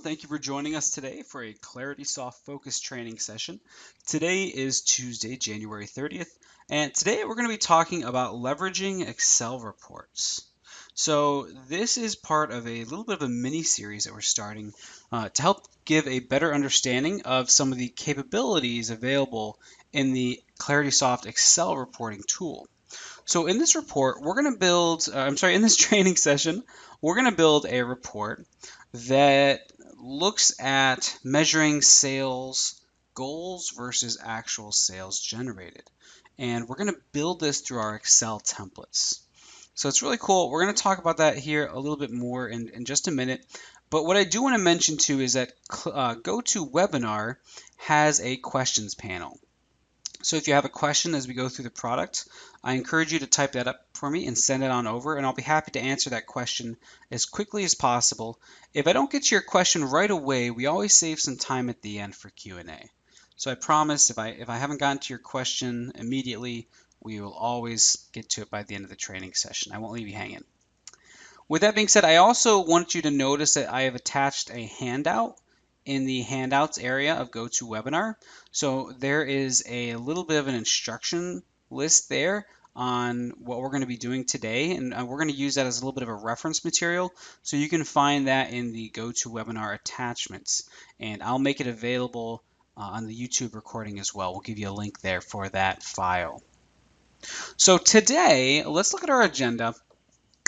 Thank you for joining us today for a ClaritySoft Focus training session. Today is Tuesday, January 30th, and today we're going to be talking about leveraging Excel reports. So this is part of a little bit of a mini series that we're starting to help give a better understanding of some of the capabilities available in the ClaritySoft Excel reporting tool. So in this report, we're going to build, in this training session, we're going to build a report that looks at measuring sales goals versus actual sales generated. And we're going to build this through our Excel templates. So it's really cool. We're going to talk about that here a little bit more in just a minute. But what I do want to mention too is that GoToWebinar has a questions panel. So if you have a question as we go through the product, I encourage you to type that up for me and send it on over, and I'll be happy to answer that question as quickly as possible. If I don't get to your question right away, we always save some time at the end for Q&A. So I promise if I haven't gotten to your question immediately, we will always get to it by the end of the training session. I won't leave you hanging. With that being said, I also want you to notice that I have attached a handout in the handouts area of GoToWebinar. So there is a little bit of an instruction list there on what we're going to be doing today, and we're going to use that as a little bit of a reference material. So you can find that in the GoToWebinar attachments, and I'll make it available on the YouTube recording as well. We'll give you a link there for that file. So today, let's look at our agenda.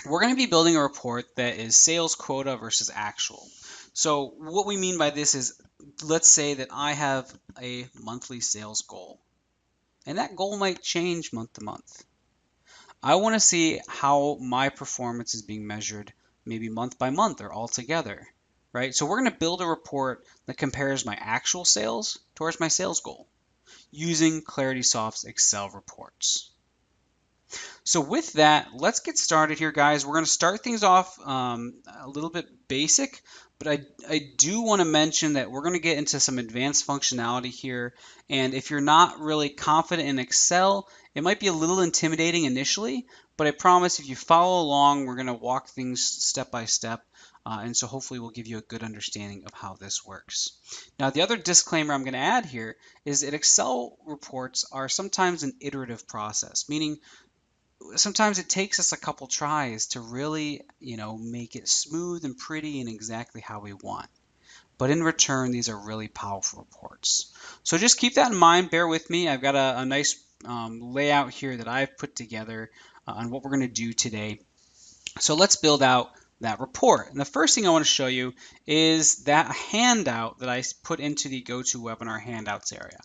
We're going to be building a report that is sales quota versus actual. So what we mean by this is, let's say that I have a monthly sales goal, and that goal might change month to month. I want to see how my performance is being measured, maybe month by month or all together, right? So we're going to build a report that compares my actual sales towards my sales goal using ClaritySoft's Excel reports. So with that, let's get started here, guys. We're going to start things off a little bit basic, but I do want to mention that we're going to get into some advanced functionality here. And if you're not really confident in Excel, it might be a little intimidating initially, but I promise if you follow along, we're going to walk things step by step. And so hopefully we'll give you a good understanding of how this works. Now, the other disclaimer I'm going to add here is that Excel reports are sometimes an iterative process, meaning sometimes it takes us a couple tries to really, make it smooth and pretty and exactly how we want. But in return, these are really powerful reports. So just keep that in mind. Bear with me. I've got a nice layout here that I've put together on what we're going to do today. So let's build out that report. And the first thing I want to show you is that handout that I put into the GoToWebinar handouts area.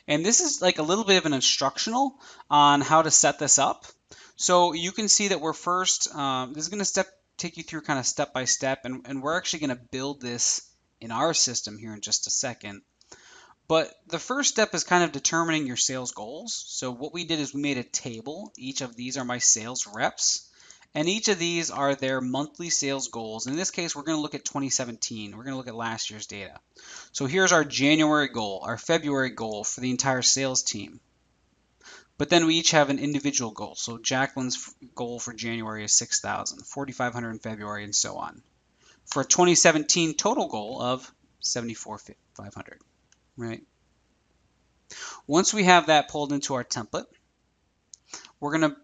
And this is like a little bit of an instructional on how to set this up. So you can see that we're first, this is going to take you through kind of step by step, and we're actually going to build this in our system here in just a second. But the first step is kind of determining your sales goals. So what we did is we made a table. Each of these are my sales reps, and each of these are their monthly sales goals. In this case, we're going to look at 2017. We're going to look at last year's data. So here's our January goal, our February goal for the entire sales team. But then we each have an individual goal. So Jacqueline's goal for January is 6,000, 4,500 in February, and so on. For a 2017 total goal of 74,500, right? Once we have that pulled into our template, we're going to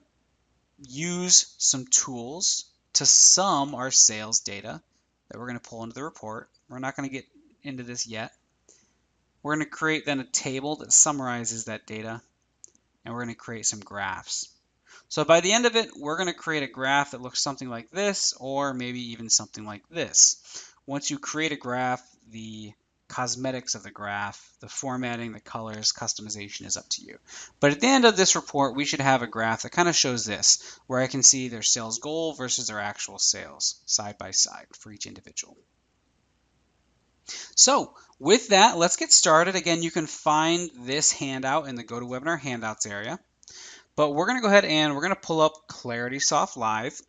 use some tools to sum our sales data that we're going to pull into the report. We're not going to get into this yet. We're going to create then a table that summarizes that data, and we're going to create some graphs. So by the end of it, we're going to create a graph that looks something like this, or maybe even something like this. Once you create a graph, the cosmetics of the graph, the formatting, the colors, customization is up to you. But at the end of this report, we should have a graph that kind of shows this, where I can see their sales goal versus their actual sales side by side for each individual. So with that, let's get started. Again, you can find this handout in the GoToWebinar handouts area. But we're going to go ahead and we're going to pull up ClaritySoft Live.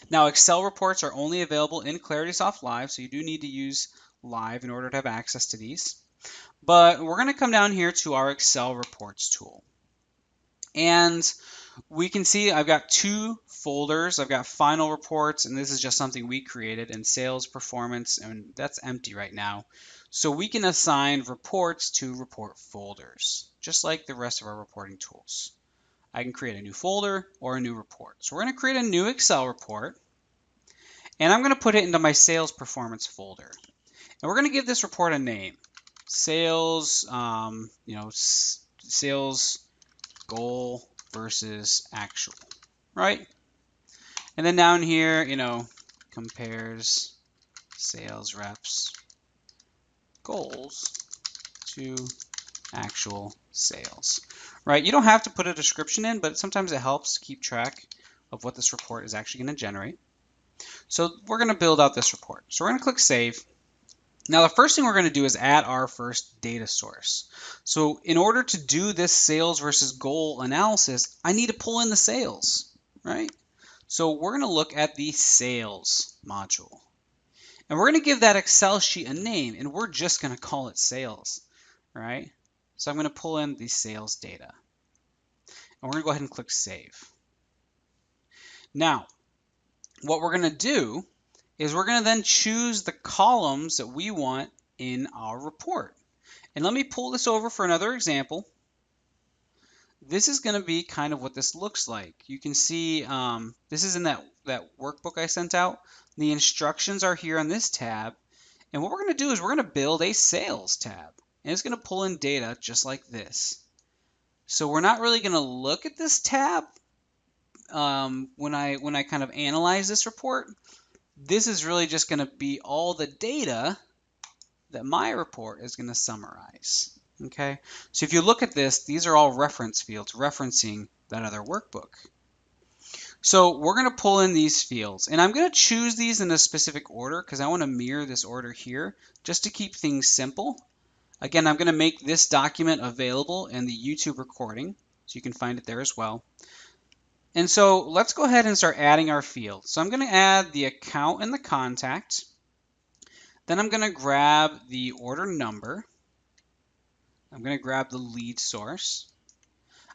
Now, Excel reports are only available in ClaritySoft Live, so you do need to use Live in order to have access to these. But we're going to come down here to our Excel reports tool. And we can see I've got two folders. I've got final reports, and this is just something we created, and sales performance, and that's empty right now. So we can assign reports to report folders, just like the rest of our reporting tools. I can create a new folder or a new report. So we're going to create a new Excel report, and I'm going to put it into my sales performance folder. And we're going to give this report a name. Sales, sales goal versus actual, right? And then down here, compares sales reps goals to actual sales, right? You don't have to put a description in, but sometimes it helps to keep track of what this report is actually going to generate. So we're going to build out this report. So we're going to click Save. Now the first thing we're going to do is add our first data source. So in order to do this sales versus goal analysis, I need to pull in the sales, right? So we're going to look at the sales module. And we're going to give that Excel sheet a name, and we're just going to call it sales, right? So I'm going to pull in the sales data. And we're going to go ahead and click Save. Now, what we're going to do is we're going to then choose the columns that we want in our report. And let me pull this over for another example. This is going to be kind of what this looks like. You can see this is in that workbook I sent out. The instructions are here on this tab. And what we're going to do is we're going to build a sales tab. And it's going to pull in data just like this. So we're not really going to look at this tab when I kind of analyze this report. This is really just going to be all the data that my report is going to summarize. Okay, so if you look at this, these are all reference fields referencing that other workbook. So we're going to pull in these fields, and I'm going to choose these in a specific order because I want to mirror this order here just to keep things simple. Again, I'm going to make this document available in the YouTube recording, so you can find it there as well. And so let's go ahead and start adding our fields. So I'm going to add the account and the contact. Then I'm going to grab the order number. I'm going to grab the lead source.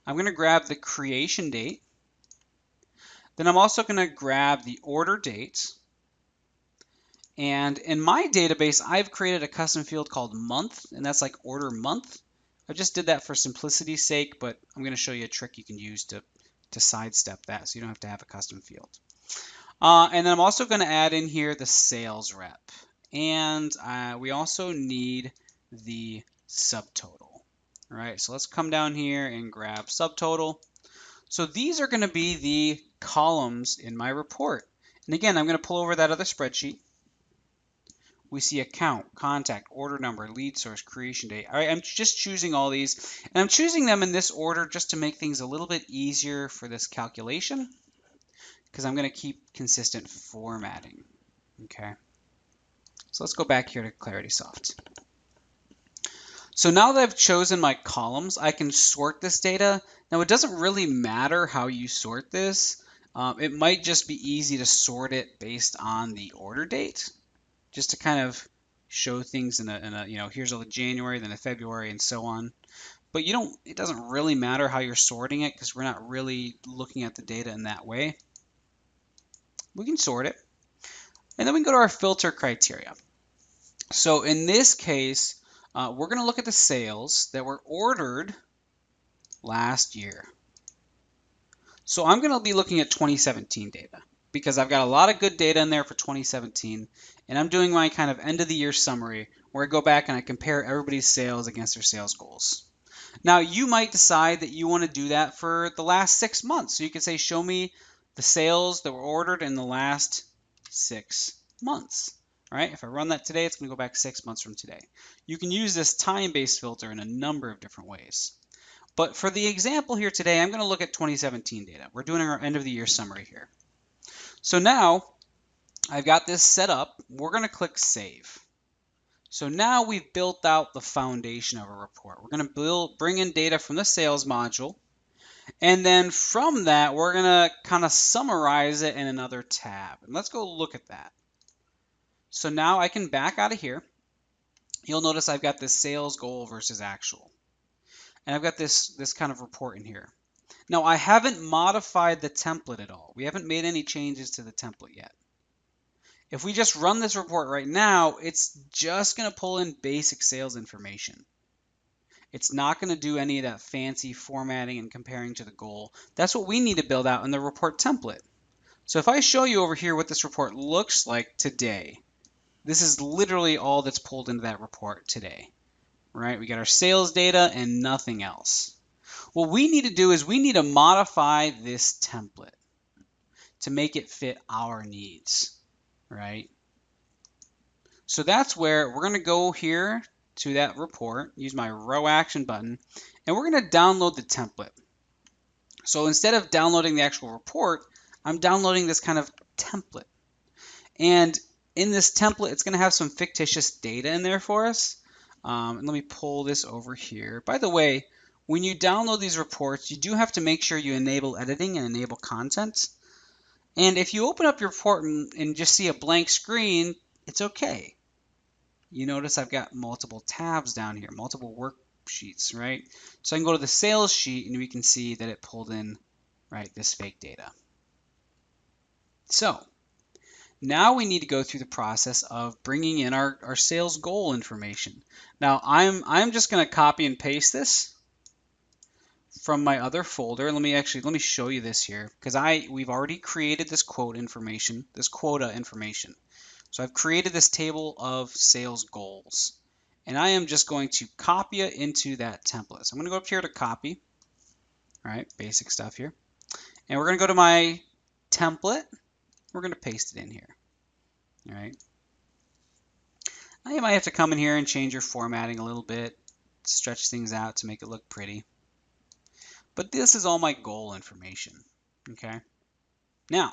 I'm going to grab the creation date. Then I'm also going to grab the order date. And in my database, I've created a custom field called month, and that's like order month. I just did that for simplicity's sake, but I'm going to show you a trick you can use to sidestep that so you don't have to have a custom field. And then I'm also going to add in here the sales rep. And we also need the subtotal. All right, so let's come down here and grab subtotal. So these are going to be the columns in my report. And again, I'm going to pull over that other spreadsheet. We see account, contact, order number, lead source, creation date. All right, I'm just choosing all these. And I'm choosing them in this order just to make things a little bit easier for this calculation because I'm going to keep consistent formatting. Okay. So let's go back here to ClaritySoft. So now that I've chosen my columns, I can sort this data. Now it doesn't really matter how you sort this. It might just be easy to sort it based on the order date, just to kind of show things in a here's a January, then a February, and so on. But it doesn't really matter how you're sorting it because we're not really looking at the data in that way. We can sort it. And then we can go to our filter criteria. So in this case, we're going to look at the sales that were ordered last year. So I'm going to be looking at 2017 data because I've got a lot of good data in there for 2017. And I'm doing my kind of end of the year summary where I go back and I compare everybody's sales against their sales goals. Now you might decide that you want to do that for the last 6 months. So you could say, show me the sales that were ordered in the last 6 months. All right, if I run that today, it's going to go back 6 months from today. You can use this time-based filter in a number of different ways. But for the example here today, I'm going to look at 2017 data. We're doing our end of the year summary here. So now I've got this set up. We're going to click Save. So now we've built out the foundation of a report. We're going to bring in data from the sales module. And then from that, we're going to kind of summarize it in another tab. And let's go look at that. So now I can back out of here. You'll notice I've got this sales goal versus actual. And I've got this kind of report in here. Now, I haven't modified the template at all. We haven't made any changes to the template yet. If we just run this report right now, it's just going to pull in basic sales information. It's not going to do any of that fancy formatting and comparing to the goal. That's what we need to build out in the report template. So if I show you over here what this report looks like today, this is literally all that's pulled into that report today, right? We got our sales data and nothing else. What we need to do is we need to modify this template to make it fit our needs, right? So that's where we're going to go here to that report, use my row action button, and we're going to download the template. So instead of downloading the actual report, I'm downloading this kind of template. And in this template, it's going to have some fictitious data in there for us. And let me pull this over here. By the way, when you download these reports, you do have to make sure you enable editing and enable content. And if you open up your report and just see a blank screen, it's okay. You notice I've got multiple tabs down here, multiple worksheets, right? So I can go to the sales sheet and we can see that it pulled in, right, this fake data. So now we need to go through the process of bringing in our sales goal information. Now I'm just going to copy and paste this from my other folder. Let me show you this here because we've already created this quota information. So I've created this table of sales goals, and I am just going to copy it into that template. So I'm going to go up here to copy, right? Basic stuff here, and we're going to go to my template. We're going to paste it in here, all right? Now you might have to come in here and change your formatting a little bit, stretch things out to make it look pretty. But this is all my goal information, okay? Now,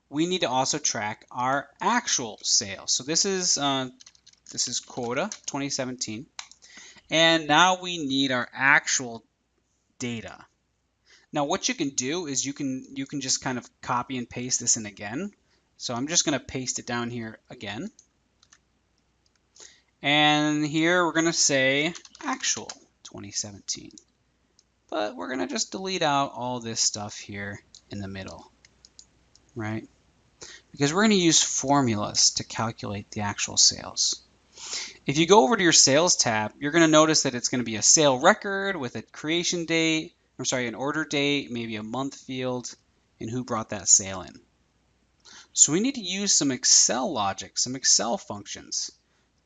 we need to also track our actual sales. So this is quota 2017, and now we need our actual data. Now, what you can do is you can just kind of copy and paste this in again. So I'm just going to paste it down here again, and here we're going to say actual 2017, but we're going to just delete out all this stuff here in the middle, right? Because we're going to use formulas to calculate the actual sales. If you go over to your sales tab, you're going to notice that it's going to be a sale record with a creation date, an order date, maybe a month field, and who brought that sale in. So we need to use some Excel logic, some Excel functions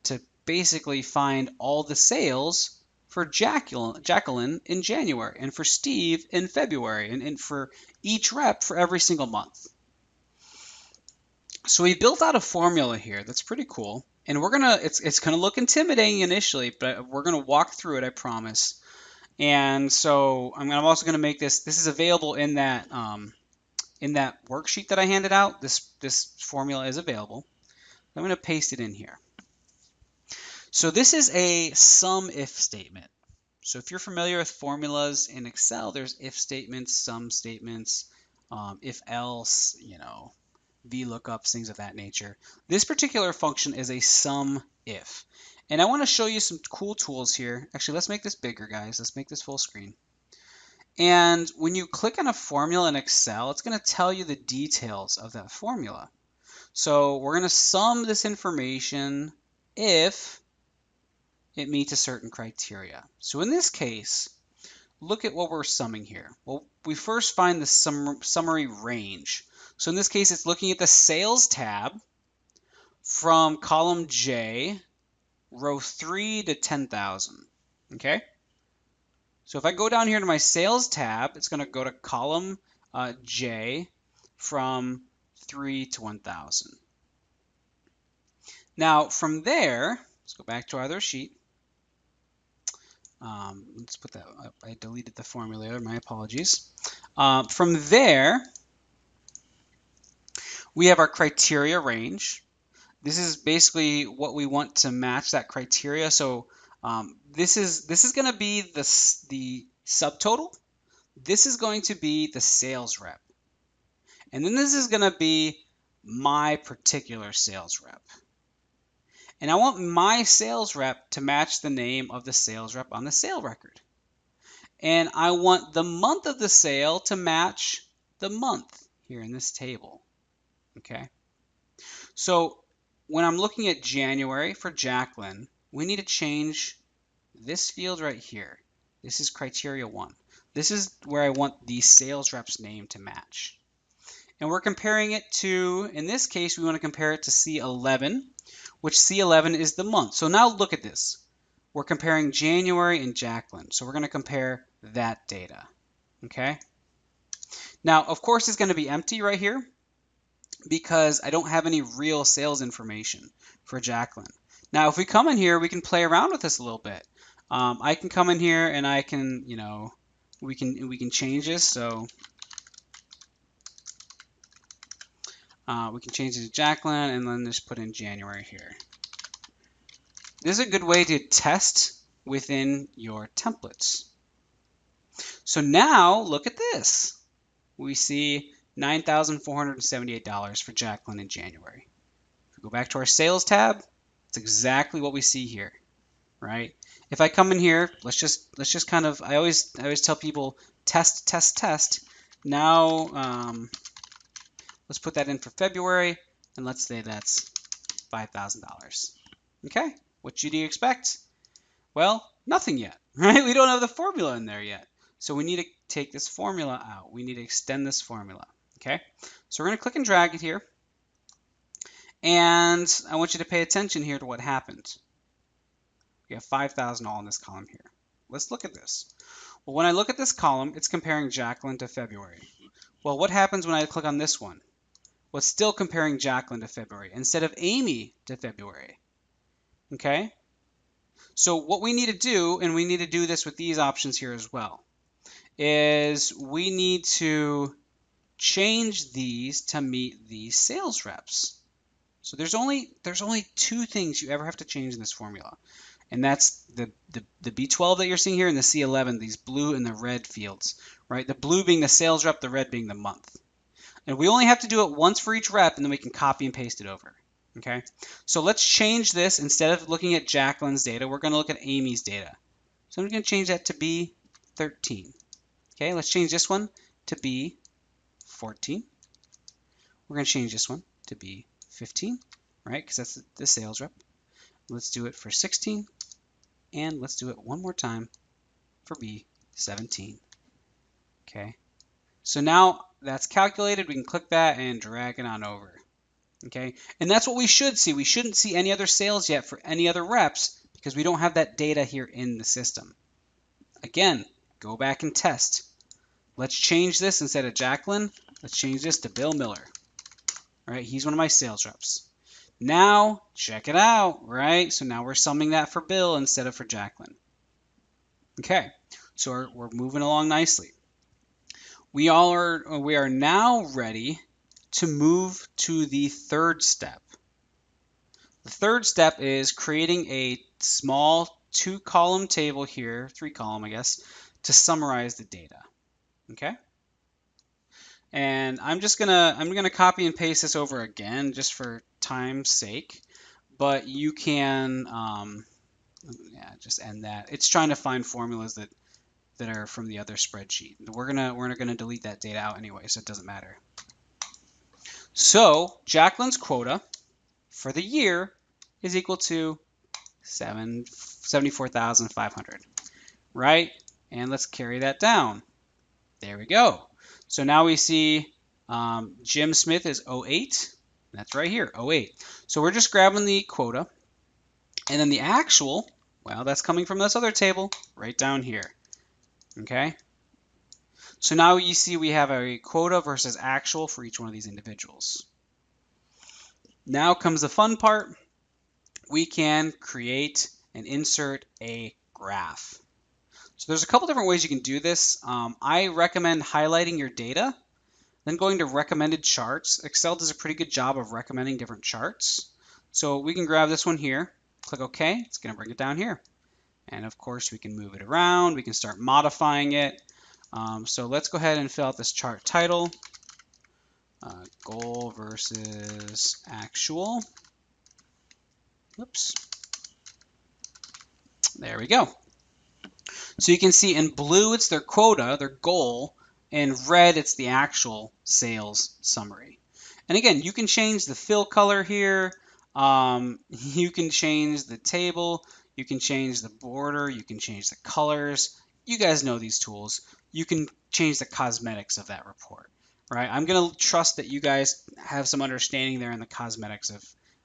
to basically find all the sales for Jacqueline in January and for Steve in February and for each rep for every single month. So we built out a formula here that's pretty cool, and it's gonna look intimidating initially, but we're gonna walk through it, I promise. And so I'm also gonna make this is available in that worksheet that I handed out. This formula is available. I'm gonna paste it in here. So this is a sum if statement. So if you're familiar with formulas in Excel, there's if statements, sum statements, if else, VLOOKUPs, things of that nature. This particular function is a sum if. And I want to show you some cool tools here. Actually, let's make this bigger, guys. Let's make this full screen. And when you click on a formula in Excel, it's going to tell you the details of that formula. So we're going to sum this information if it meets a certain criteria. So in this case, look at what we're summing here. Well, we first find the summary range. So in this case, it's looking at the sales tab from column J, row 3 to 10,000. Okay? So if I go down here to my sales tab, it's going to go to column J from 3 to 1,000. Now from there, let's go back to our other sheet. Let's put that up. I deleted the formula there, my apologies. From there, we have our criteria range. This is basically what we want to match that criteria. So this is going to be the subtotal. This is going to be the sales rep. And then this is going to be my particular sales rep. And I want my sales rep to match the name of the sales rep on the sale record. and I want the month of the sale to match the month here in this table. Okay, so when I'm looking at January for Jacqueline, we need to change this field right here. This is criteria 1. This is where I want the sales rep's name to match. And we're comparing it to, in this case, we want to compare it to C11, which C11 is the month. So now look at this. We're comparing January and Jacqueline. So we're going to compare that data. Okay? Now, of course, it's going to be empty right here because I don't have any real sales information for Jacqueline. Now, if we come in here, we can play around with this a little bit. I can come in here and I can, we can change this. So we can change it to Jacqueline and then just put in January here. This is a good way to test within your templates. So now look at this. We see $9,478 for Jacqueline in January. If we go back to our sales tab, it's exactly what we see here, right? If I come in here, let's just kind of, I always tell people test, test, test. Now let's put that in for February, and let's say that's $5,000. Okay, what do you expect? Well, nothing yet, right? We don't have the formula in there yet. So we need to take this formula out. We need to extend this formula, okay? So we're going to click and drag it here. And I want you to pay attention here to what happened. We have 5,000 all in this column here. Let's look at this. Well, when I look at this column, it's comparing Jacqueline to February. Well, what happens when I click on this one? Well, it's still comparing Jacqueline to February instead of Amy to February. Okay? So what we need to do, and we need to do this with these options here as well, is we need to change these to meet these sales reps. So there's only 2 things you ever have to change in this formula. And that's the B12 that you're seeing here and the C11, these blue and the red fields, right? The blue being the sales rep, the red being the month. And we only have to do it once for each rep, and then we can copy and paste it over. Okay, so let's change this. Instead of looking at Jacqueline's data, we're going to look at Amy's data. So I'm going to change that to B13. Okay, let's change this one to B14. We're going to change this one to B15, right? Because that's the sales rep. Let's do it for 16, and let's do it one more time for B17. Okay, so now that's calculated. We can click that and drag it on over. Okay, and that's what we should see. We shouldn't see any other sales yet for any other reps because we don't have that data here in the system. Again, go back and test. Let's change this instead of Jacqueline. Let's change this to Bill Miller. All right, he's one of my sales reps. Now, check it out, right? So now we're summing that for Bill instead of for Jacqueline. Okay, so we're moving along nicely. We are now ready to move to the third step. The third step is creating a small 2-column table here, 3-column, I guess, to summarize the data. Okay? And I'm gonna copy and paste this over again just for time's sake, but you can just end that. It's trying to find formulas that are from the other spreadsheet. We're gonna delete that data out anyway, so it doesn't matter. So Jacqueline's quota for the year is equal to 74,500, right? And let's carry that down. There we go. So now we see Jim Smith is 08. That's right here, 08. So we're just grabbing the quota. And then the actual, well, that's coming from this other table right down here. Okay? So now you see we have a quota versus actual for each one of these individuals. Now comes the fun part. We can create and insert a graph. So there's a couple different ways you can do this. I recommend highlighting your data, then going to recommended charts. Excel does a pretty good job of recommending different charts. So we can grab this one here, click OK, it's going to bring it down here. And of course we can move it around, we can start modifying it. So let's go ahead and fill out this chart title, goal versus actual. Oops. There we go. So you can see in blue, it's their quota, their goal. In red, it's the actual sales summary. And again, you can change the fill color here. You can change the table. You can change the border. You can change the colors. You guys know these tools. You can change the cosmetics of that report, right? I'm going to trust that you guys have some understanding there in the cosmetics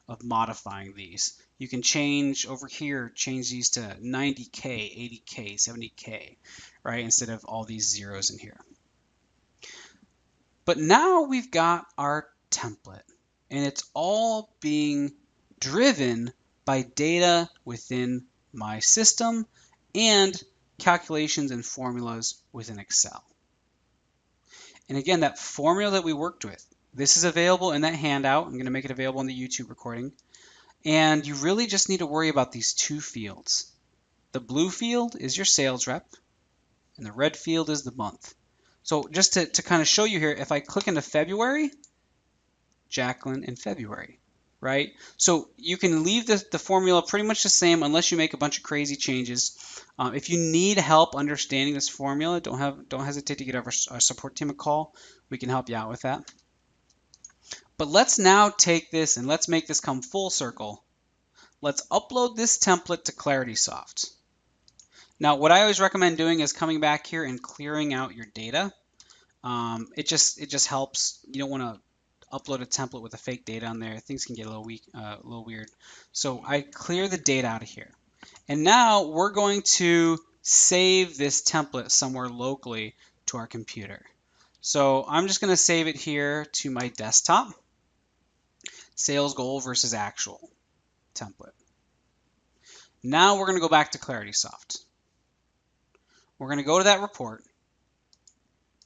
of modifying these. You can change over here, change these to 90K, 80K, 70K, right? Instead of all these zeros in here. But now we've got our template, and it's all being driven by data within my system and calculations and formulas within Excel. And again, that formula that we worked with, this is available in that handout. I'm going to make it available in the YouTube recording. And you really just need to worry about these two fields. The blue field is your sales rep, and the red field is the month. So just to kind of show you here, if I click into February, Jacqueline in February, right? So you can leave the formula pretty much the same unless you make a bunch of crazy changes. If you need help understanding this formula, don't hesitate to give our support team a call. We can help you out with that. But let's now take this and let's make this come full circle. Let's upload this template to ClaritySoft. Now, what I always recommend doing is coming back here and clearing out your data. It just helps. You don't want to upload a template with a fake data on there. Things can get a little weird. So I clear the data out of here. And now we're going to save this template somewhere locally to our computer. So I'm just going to save it here to my desktop. Sales goal versus actual template. Now we're going to go back to ClaritySoft. We're going to go to that report,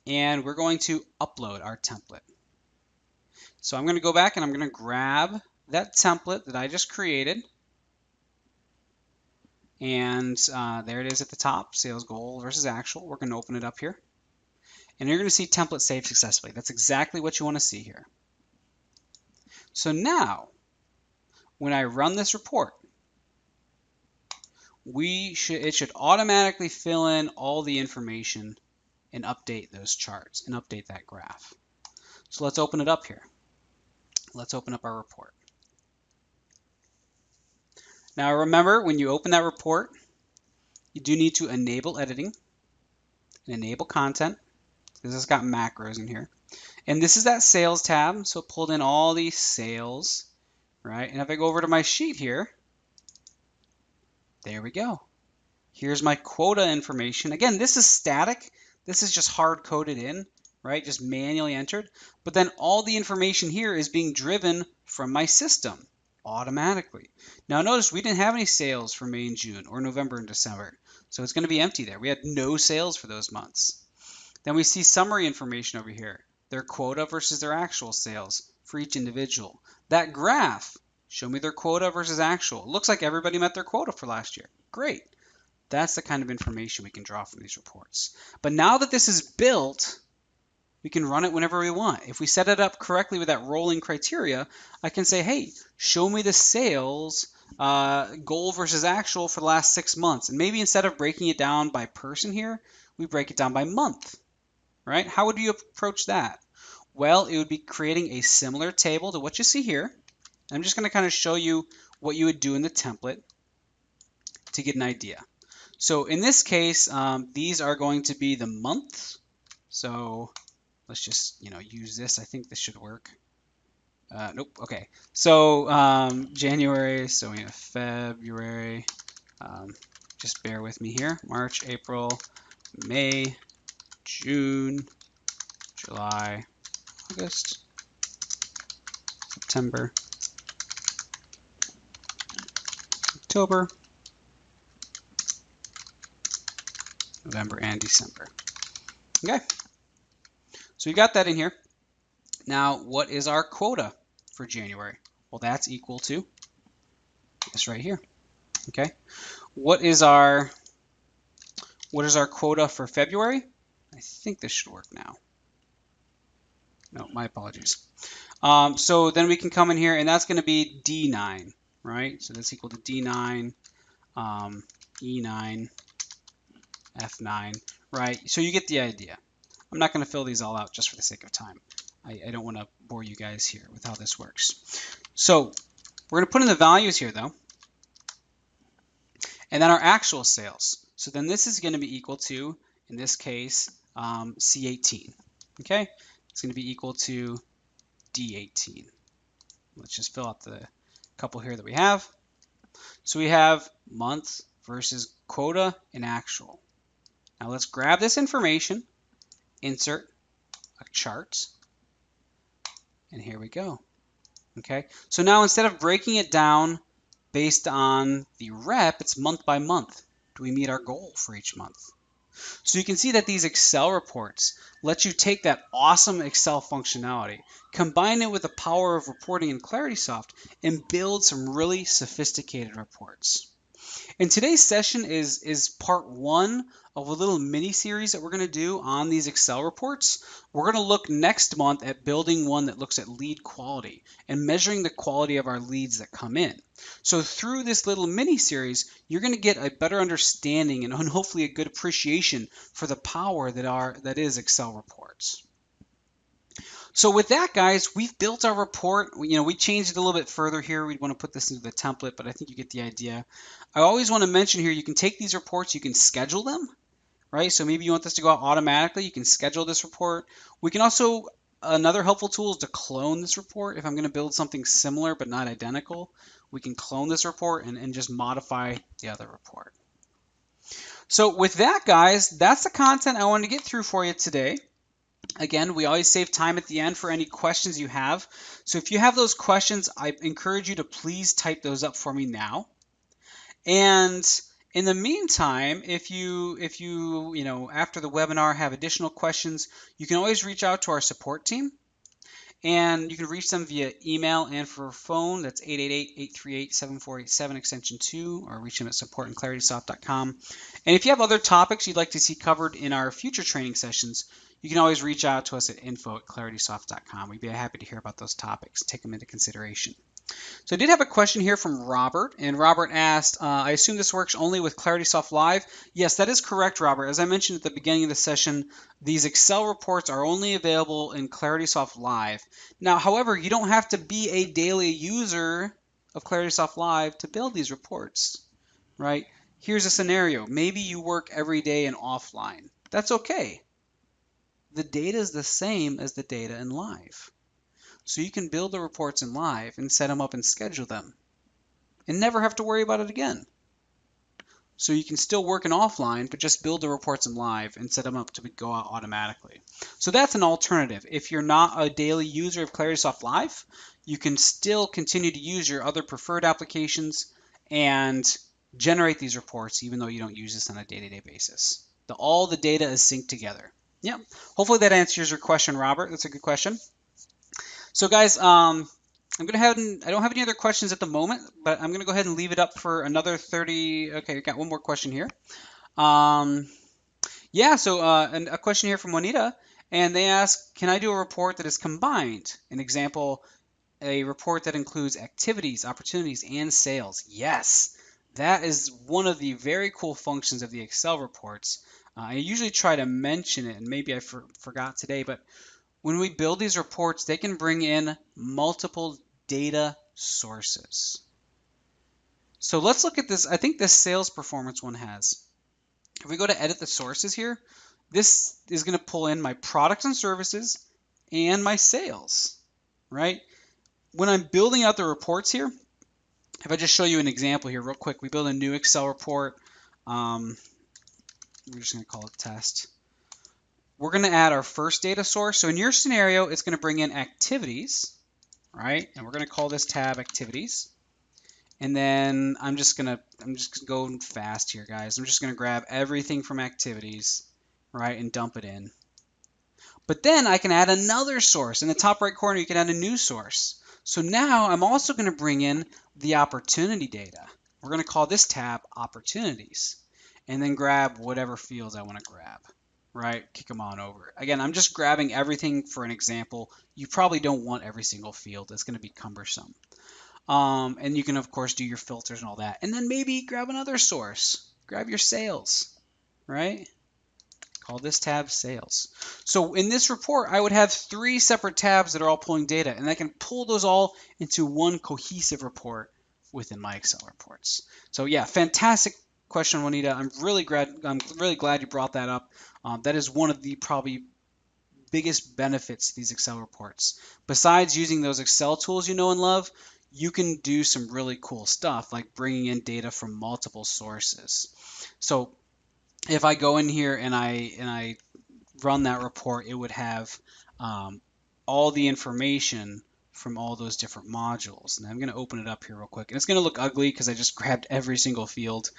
and we're going to upload our template. So I'm going to go back and I'm going to grab that template that I just created. And there it is at the top, sales goal versus actual. We're going to open it up here. And you're going to see template saved successfully. That's exactly what you want to see here. So now, when I run this report, it should automatically fill in all the information and update those charts and update that graph. So let's open it up here. Let's open up our report. Now remember, when you open that report, you do need to enable editing and enable content, because it's got macros in here. And this is that sales tab, so it pulled in all these sales, right? And if I go over to my sheet here, there we go. Here's my quota information. Again, this is static. This is just hard coded in, right? Just manually entered. But then all the information here is being driven from my system automatically. Now notice we didn't have any sales for May and June or November and December. So it's going to be empty there. We had no sales for those months. Then we see summary information over here. Their quota versus their actual sales for each individual. That graph, show me their quota versus actual. It looks like everybody met their quota for last year. Great. That's the kind of information we can draw from these reports. But now that this is built, we can run it whenever we want. If we set it up correctly with that rolling criteria, I can say, hey, show me the sales goal versus actual for the last 6 months. And maybe instead of breaking it down by person here, we break it down by month, right? How would you approach that? Well, it would be creating a similar table to what you see here. I'm just going to kind of show you what you would do in the template to get an idea. So in this case, these are going to be the months. So let's just use this. I think this should work. Nope. Okay. So January. So we have February. Just bear with me here. March, April, May, June, July, August, September, October, November, and December. Okay, so you got that in here. Now, what is our quota for January? Well, that's equal to this right here. Okay, what is our quota for February? I think this should work now. No, my apologies. So then we can come in here, and that's going to be D9, right? So that's equal to D9, E9, F9, right? So you get the idea. I'm not going to fill these all out just for the sake of time. I don't want to bore you guys here with how this works. So we're going to put in the values here, though, and then our actual sales. So then this is going to be equal to, in this case, C18. Okay, it's going to be equal to D18. Let's just fill out the couple here that we have. So we have month versus quota and actual. Now let's grab this information, insert a chart, and here we go. Okay, so now instead of breaking it down based on the rep, it's month by month. Do we meet our goal for each month? So you can see that these Excel reports let you take that awesome Excel functionality, combine it with the power of reporting in ClaritySoft, and build some really sophisticated reports. And today's session is part one of a little mini series that we're going to do on these Excel reports. We're going to look next month at building one that looks at lead quality and measuring the quality of our leads that come in. So through this little mini series, you're going to get a better understanding and hopefully a good appreciation for the power that is Excel reports. So with that, guys, we've built our report. We changed it a little bit further here. We'd want to put this into the template, but I think you get the idea. I always want to mention here, you can take these reports, you can schedule them, right? So maybe you want this to go out automatically. You can schedule this report. We can also, another helpful tool is to clone this report. If I'm going to build something similar but not identical, we can clone this report and just modify the other report. So with that, guys, that's the content I wanted to get through for you today. Again, we always save time at the end for any questions you have. So if you have those questions, I encourage you to please type those up for me now. And in the meantime, if you after the webinar have additional questions, you can always reach out to our support team. And you can reach them via email and for phone. That's 888-838-7487 extension 2, or reach them at support@claritysoft.com. And if you have other topics you'd like to see covered in our future training sessions, you can always reach out to us at info@claritysoft.com. We'd be happy to hear about those topics, take them into consideration. So I did have a question here from Robert, and Robert asked, I assume this works only with ClaritySoft Live? Yes, that is correct, Robert. As I mentioned at the beginning of the session, these Excel reports are only available in ClaritySoft Live. Now, however, you don't have to be a daily user of ClaritySoft Live to build these reports, right? Here's a scenario. Maybe you work every day in offline. That's okay. The data is the same as the data in Live. So you can build the reports in Live and set them up and schedule them and never have to worry about it again. So you can still work in offline, but just build the reports in Live and set them up to go out automatically. So that's an alternative. If you're not a daily user of ClaritySoft Live, you can still continue to use your other preferred applications and generate these reports even though you don't use this on a day-to-day basis. All the data is synced together. Yep. Hopefully that answers your question, Robert. That's a good question. So guys, I don't have any other questions at the moment, but I'm going to go ahead and leave it up for another 30. Okay, we got one more question here. Yeah, so and a question here from Juanita, and they ask, can I do a report that is combined? An example, a report that includes activities, opportunities, and sales. Yes, that is one of the very cool functions of the Excel reports. I usually try to mention it, and maybe I forgot today, but when we build these reports, they can bring in multiple data sources. So let's look at this. I think this sales performance one has. If we go to edit the sources here, this is going to pull in my products and services and my sales, right? When I'm building out the reports here, if I just show you an example here real quick, we build a new Excel report. We're just going to call it test. We're going to add our first data source. So in your scenario, it's going to bring in activities, right? And we're going to call this tab activities. And then I'm just going fast here, guys. I'm just going to grab everything from activities, right, and dump it in. But then I can add another source. In the top right corner, you can add a new source. So now I'm also going to bring in the opportunity data. We're going to call this tab opportunities, and then grab whatever fields I want to grab. Right, kick them on over. Again, I'm just grabbing everything for an example. You probably don't want every single field. It's going to be cumbersome. And you can, of course, do your filters and all that. And then maybe grab another source. Grab your sales, right? Call this tab sales. So in this report, I would have 3 separate tabs that are all pulling data, and I can pull those all into one cohesive report within my Excel reports. So yeah, fantastic question, Juanita. I'm really glad you brought that up. That is one of the probably biggest benefits to these Excel reports. Besides using those Excel tools you know and love, you can do some really cool stuff like bringing in data from multiple sources. So if I go in here and I run that report, it would have all the information from all those different modules. And I'm going to open it up here real quick. And it's going to look ugly because I just grabbed every single field,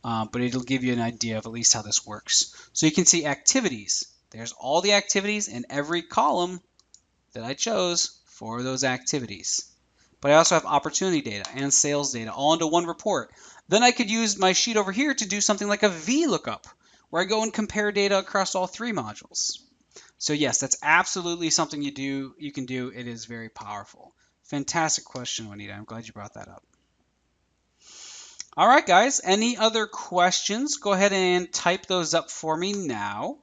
but it'll give you an idea of at least how this works. So you can see activities. There's all the activities in every column that I chose for those activities. But I also have opportunity data and sales data all into one report. Then I could use my sheet over here to do something like a VLOOKUP, where I go and compare data across all 3 modules. So yes, that's absolutely something you can do. It is very powerful. Fantastic question, Juanita. I'm glad you brought that up. All right, guys, any other questions? Go ahead and type those up for me now.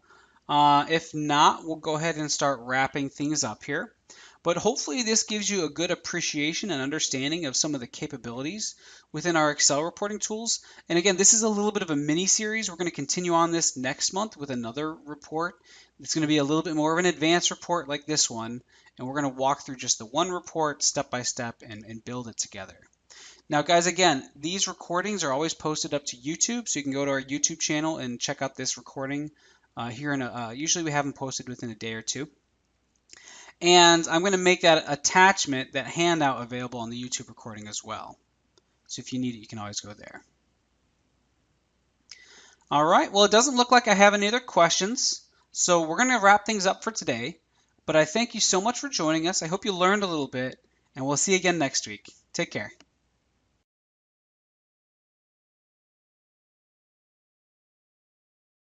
If not, we'll go ahead and start wrapping things up here. But hopefully this gives you a good appreciation and understanding of some of the capabilities within our Excel reporting tools. And again, this is a little bit of a mini series. We're going to continue on this next month with another report. It's going to be a little bit more of an advanced report like this one. And we're going to walk through just the one report step by step and build it together. Now, guys, again, these recordings are always posted up to YouTube, so you can go to our YouTube channel and check out this recording here usually we have them posted within a day or two. And I'm going to make that attachment, that handout, available on the YouTube recording as well. So if you need it, you can always go there. All right, well, it doesn't look like I have any other questions, so we're going to wrap things up for today. But I thank you so much for joining us. I hope you learned a little bit, and we'll see you again next week. Take care.